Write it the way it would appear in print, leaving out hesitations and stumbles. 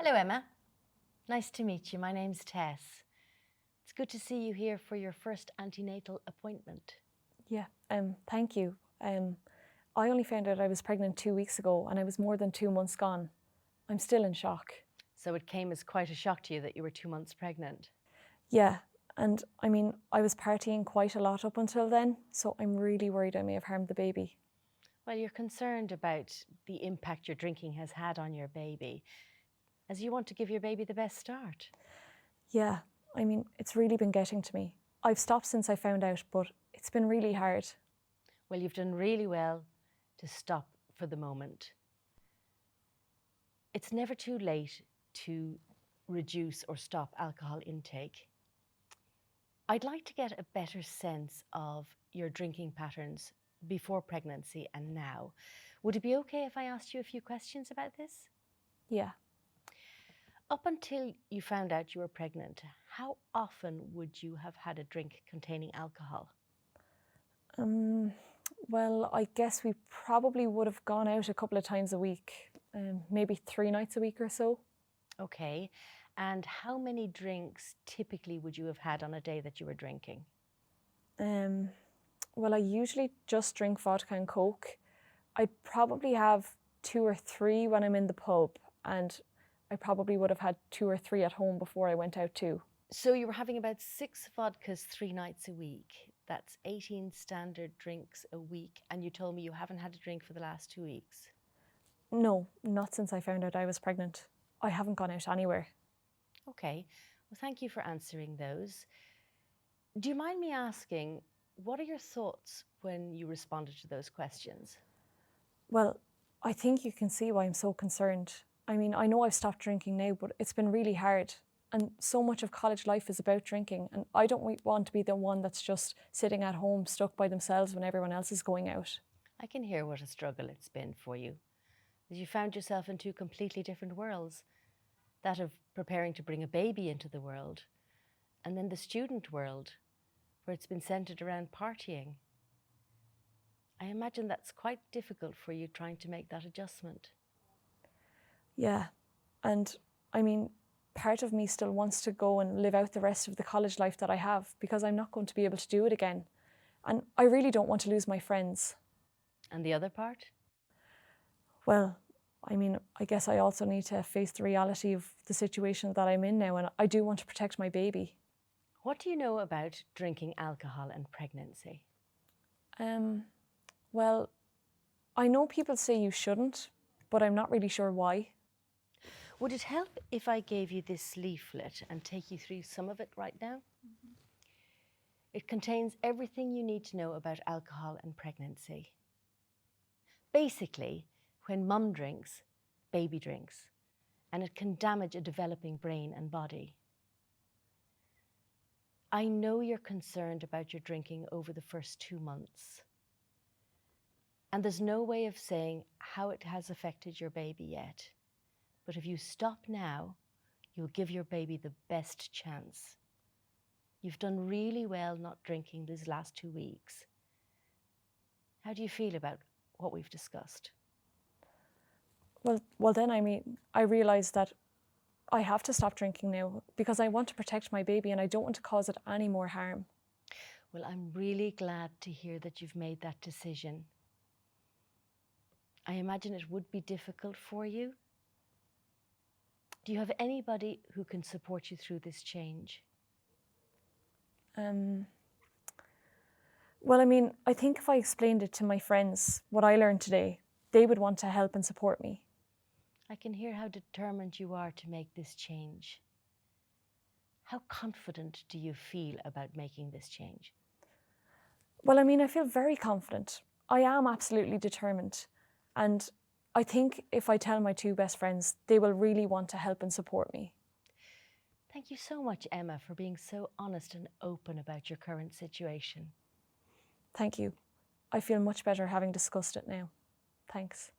Hello, Emma. Nice to meet you. My name's Tess. It's good to see you here for your first antenatal appointment. Yeah, thank you. I only found out I was pregnant 2 weeks ago and I was more than 2 months gone. I'm still in shock. So it came as quite a shock to you that you were 2 months pregnant. Yeah, and I mean, I was partying quite a lot up until then, so I'm really worried I may have harmed the baby. Well, you're concerned about the impact your drinking has had on your baby, as you want to give your baby the best start. Yeah, I mean, it's really been getting to me. I've stopped since I found out, but it's been really hard. Well, you've done really well to stop for the moment. It's never too late to reduce or stop alcohol intake. I'd like to get a better sense of your drinking patterns before pregnancy and now. Would it be okay if I asked you a few questions about this? Yeah. Up until you found out you were pregnant, how often would you have had a drink containing alcohol? Well, I guess we probably would have gone out a couple of times a week, maybe 3 nights a week or so. Okay. And how many drinks typically would you have had on a day that you were drinking? Well, I usually just drink vodka and Coke. I'd probably have 2 or 3 when I'm in the pub, and I probably would have had 2 or 3 at home before I went out too. So you were having about 6 vodkas 3 nights a week. That's 18 standard drinks a week, and you told me you haven't had a drink for the last 2 weeks. No, not since I found out I was pregnant. I haven't gone out anywhere. Okay, well, thank you for answering those. Do you mind me asking, what are your thoughts when you responded to those questions? Well, I think you can see why I'm so concerned. I mean, I know I've stopped drinking now, but it's been really hard. And so much of college life is about drinking, and I don't want to be the one that's just sitting at home stuck by themselves when everyone else is going out. I can hear what a struggle it's been for you, that you found yourself in 2 completely different worlds, that of preparing to bring a baby into the world, and then the student world, where it's been centered around partying. I imagine that's quite difficult for you trying to make that adjustment. Yeah, and I mean, part of me still wants to go and live out the rest of the college life that I have, because I'm not going to be able to do it again. And I really don't want to lose my friends. And the other part? Well, I mean, I guess I also need to face the reality of the situation that I'm in now, and I do want to protect my baby. What do you know about drinking alcohol and pregnancy? Well, I know people say you shouldn't, but I'm not really sure why. Would it help if I gave you this leaflet and take you through some of it right now? It contains everything you need to know about alcohol and pregnancy. Basically, when mum drinks, baby drinks, and it can damage a developing brain and body. I know you're concerned about your drinking over the first 2 months. And there's no way of saying how it has affected your baby yet. But if you stop now, you'll give your baby the best chance. You've done really well not drinking these last 2 weeks. How do you feel about what we've discussed? Well, then I realised that I have to stop drinking now because I want to protect my baby and I don't want to cause it any more harm. Well, I'm really glad to hear that you've made that decision. I imagine it would be difficult for you. Do you have anybody who can support you through this change? Well, I mean, I think if I explained it to my friends, what I learned today, they would want to help and support me. I can hear how determined you are to make this change. How confident do you feel about making this change? Well, I mean, I feel very confident. I am absolutely determined. And I think if I tell my 2 best friends, they will really want to help and support me. Thank you so much, Emma, for being so honest and open about your current situation. Thank you. I feel much better having discussed it now. Thanks.